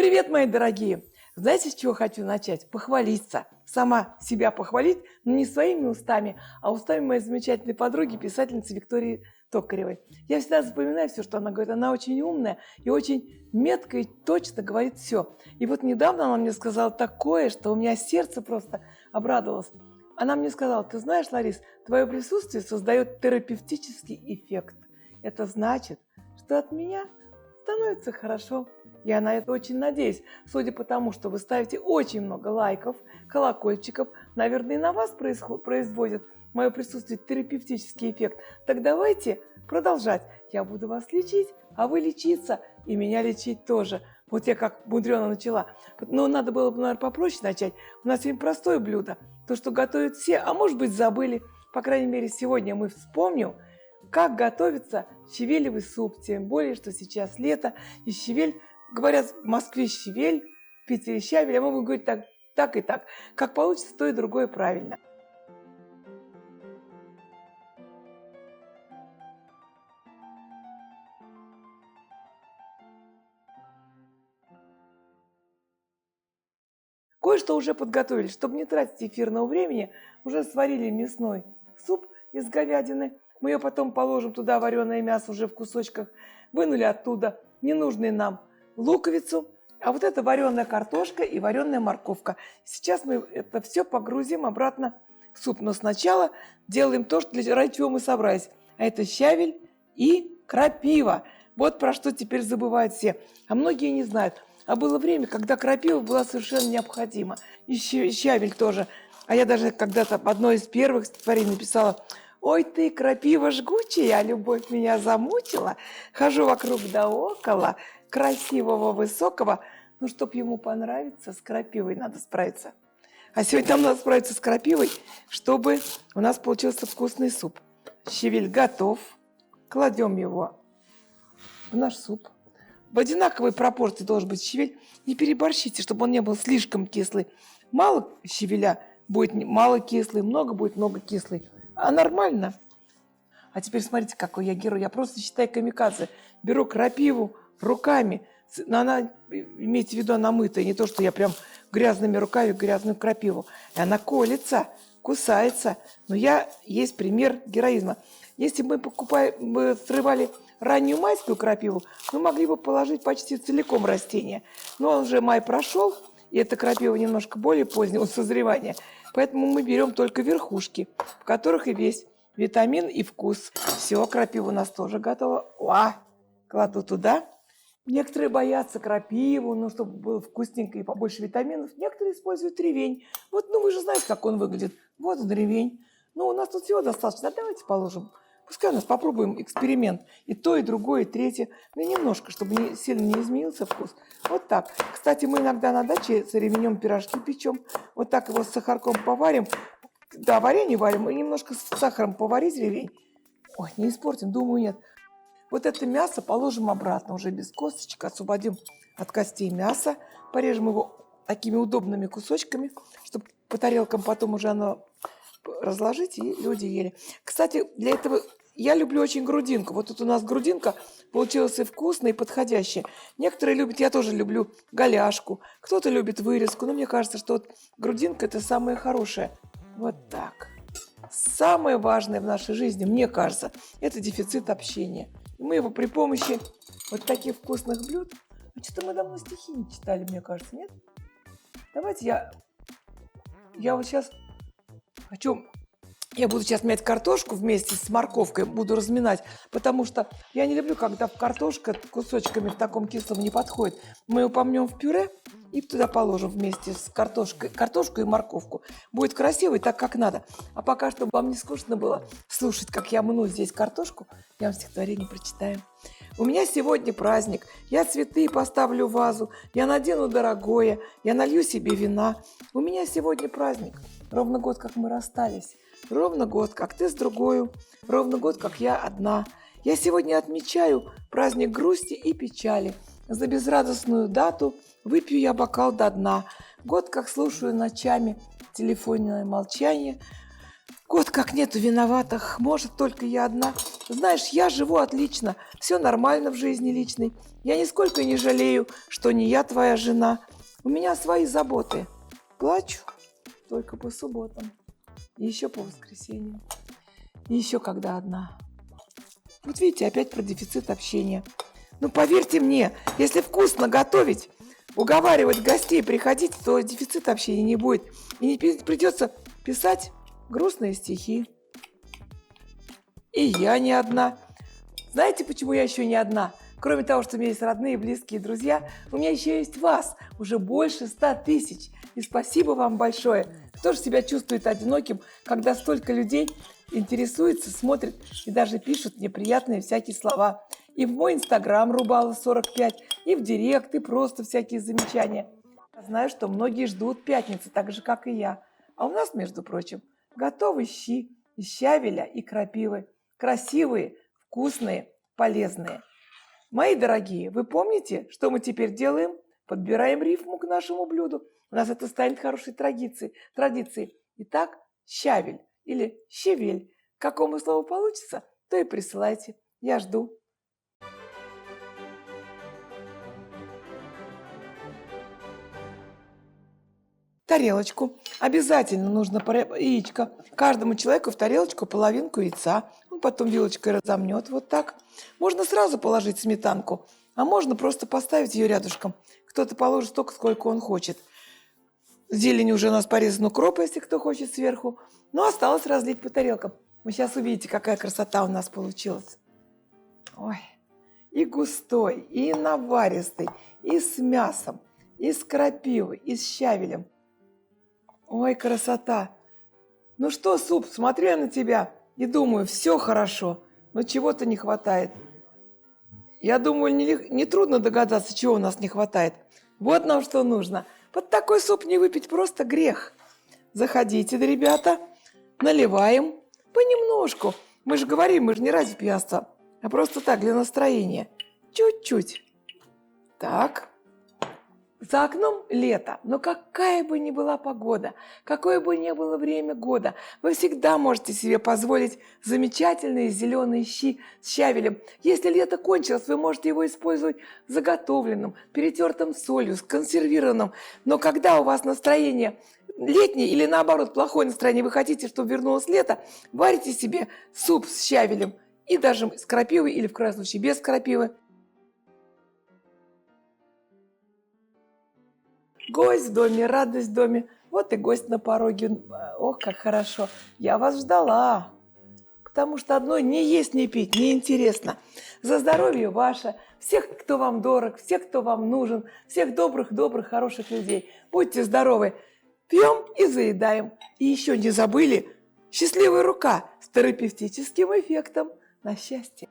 Привет, мои дорогие! Знаете, с чего хочу начать? Похвалиться. Сама себя похвалить, но не своими устами, а устами моей замечательной подруги, писательницы Виктории Токаревой. Я всегда запоминаю все, что она говорит. Она очень умная и очень метко и точно говорит все. И вот недавно она мне сказала такое, что у меня сердце просто обрадовалось. Она мне сказала: ты знаешь, Ларис, твое присутствие создает терапевтический эффект. Это значит, что от меня становится хорошо. Я на это очень надеюсь. Судя по тому, что вы ставите очень много лайков, колокольчиков, наверное, и на вас производит мое присутствие терапевтический эффект. Так давайте продолжать. Я буду вас лечить, а вы лечиться, и меня лечить тоже. Вот я как мудрено начала. Но надо было бы, наверное, попроще начать. У нас сегодня простое блюдо. То, что готовят все, а может быть забыли. По крайней мере, сегодня мы вспомним, как готовится щавелевый суп. Тем более, что сейчас лето, и щавель, говорят в Москве щавель, в Питере щавель, а мы будем говорить так и так. Как получится, то и другое правильно. Кое-что уже подготовили. Чтобы не тратить эфирного времени, уже сварили мясной суп из говядины. Мы ее потом положим туда, вареное мясо уже в кусочках. Вынули оттуда ненужный нам луковицу. А вот это вареная картошка и вареная морковка. Сейчас мы это все погрузим обратно в суп. Но сначала делаем то, ради чего мы собрались. А это щавель и крапива. Вот про что теперь забывают все. А многие не знают. А было время, когда крапива была совершенно необходима. И щавель тоже. А я даже когда-то одно из первых стихотворений написала: «Ой ты, крапива жгучая, любовь меня замучила, хожу вокруг да около, красивого, высокого». Ну, чтобы ему понравиться, с крапивой надо справиться. А сегодня нам надо справиться с крапивой, чтобы у нас получился вкусный суп. Щавель готов. Кладем его в наш суп. В одинаковой пропорции должен быть щавель. Не переборщите, чтобы он не был слишком кислый. Мало щавеля будет мало кислый, много будет много кислый. А нормально. А теперь смотрите, какой я герой. Я просто, считай, камикадзе. Беру крапиву руками. Но она, имейте в виду, она мытая. Не то, что я прям грязными руками грязную крапиву. И она колется, кусается. Но есть пример героизма. Если бы мы срывали раннюю майскую крапиву, мы могли бы положить почти целиком растение. Но уже май прошел, и эта крапива немножко более позднего созревания. Поэтому мы берем только верхушки, в которых и весь витамин и вкус. Все, крапива у нас тоже готова. Кладу туда. Некоторые боятся крапиву, чтобы было вкусненько и побольше витаминов. Некоторые используют ревень. Вот, вы же знаете, как он выглядит. Вот он, ревень. У нас тут всего достаточно. Давайте положим. Пускай у нас попробуем эксперимент. И то, и другое, и третье. Немножко, чтобы сильно не изменился вкус. Вот так. Кстати, мы иногда на даче с ревенем пирожки печем. Вот так его с сахарком поварим. Да, варенье варим. И немножко с сахаром поварить ревень. Ой, не испортим? Думаю, нет. Вот это мясо положим обратно, уже без косточек. Освободим от костей мясо. Порежем его такими удобными кусочками, чтобы по тарелкам потом уже оно разложить, и люди ели. Кстати, для этого я люблю очень грудинку. Вот тут у нас грудинка получилась и вкусная, и подходящая. Некоторые любят, я тоже люблю голяшку. Кто-то любит вырезку. Но мне кажется, что вот грудинка – это самое хорошее. Вот так. Самое важное в нашей жизни, мне кажется, это дефицит общения. И мы его при помощи вот таких вкусных блюд... Что-то мы давно стихи не читали, мне кажется, нет? Давайте я вот сейчас хочу... Я буду сейчас мять картошку вместе с морковкой, буду разминать, потому что я не люблю, когда картошка кусочками в таком кислом не подходит. Мы ее помнем в пюре и туда положим вместе с картошку и морковку. Будет красиво и так, как надо. А пока, чтобы вам не скучно было слушать, как я мну здесь картошку, я вам стихотворение прочитаю. У меня сегодня праздник, я цветы поставлю в вазу, я надену дорогое, я налью себе вина. У меня сегодня праздник, ровно год, как мы расстались. Ровно год, как ты с другою, ровно год, как я одна. Я сегодня отмечаю праздник грусти и печали. За безрадостную дату выпью я бокал до дна. Год, как слушаю ночами телефонное молчание. Год, как нету виноватых, может, только я одна. Знаешь, я живу отлично, все нормально в жизни личной. Я нисколько не жалею, что не я твоя жена. У меня свои заботы. Плачу только по субботам. И еще по воскресеньям. И еще когда одна. Вот видите, опять про дефицит общения. Ну, поверьте мне, если вкусно готовить, уговаривать гостей приходить, то дефицита общения не будет. И не придется писать грустные стихи. И я не одна. Знаете, почему я еще не одна? Кроме того, что у меня есть родные, близкие, друзья, у меня еще есть вас, уже больше 100 тысяч. И спасибо вам большое. Кто же себя чувствует одиноким, когда столько людей интересуется, смотрит и даже пишут мне приятные всякие слова. И в мой инстаграм Рубала 45, и в директ, и просто всякие замечания. Я знаю, что многие ждут пятницы, так же, как и я. А у нас, между прочим, готовы щи из щавеля и крапивы. Красивые, вкусные, полезные. Мои дорогие, вы помните, что мы теперь делаем? Подбираем рифму к нашему блюду. У нас это станет хорошей традицией. Итак, щавель или щавель. К какому слову получится, то и присылайте. Я жду. Тарелочку. Обязательно нужно яичко. Каждому человеку в тарелочку половинку яйца. Он потом вилочкой разомнет вот так. Можно сразу положить сметанку, а можно просто поставить ее рядышком. Кто-то положит столько, сколько он хочет. Зелень уже у нас порезан укроп, если кто хочет сверху. Но осталось разлить по тарелкам. Вы сейчас увидите, какая красота у нас получилась. Ой, и густой, и наваристый, и с мясом, и с крапивой, и с щавелем. Ой, красота! Ну что, суп, смотрю я на тебя и думаю, все хорошо, но чего-то не хватает. Я думаю, не трудно догадаться, чего у нас не хватает. Вот нам что нужно. Под такой суп не выпить просто грех. Заходите, ребята, наливаем понемножку. Мы же говорим, мы же не ради пьянства, а просто так, для настроения. Чуть-чуть. Так. За окном лето, но какая бы ни была погода, какое бы ни было время года, вы всегда можете себе позволить замечательные зеленые щи с щавелем. Если лето кончилось, вы можете его использовать заготовленным, перетертым солью, сконсервированным. Но когда у вас настроение летнее или наоборот плохое настроение, вы хотите, чтобы вернулось лето, варите себе суп с щавелем и даже с крапивой или в крайнем случае без крапивы. Гость в доме, радость в доме. Вот и гость на пороге. Ох, как хорошо. Я вас ждала. Потому что одной не есть, не пить, неинтересно. За здоровье ваше, всех, кто вам дорог, всех, кто вам нужен, всех добрых, хороших людей. Будьте здоровы. Пьем и заедаем. И еще не забыли, счастливая рука с терапевтическим эффектом на счастье.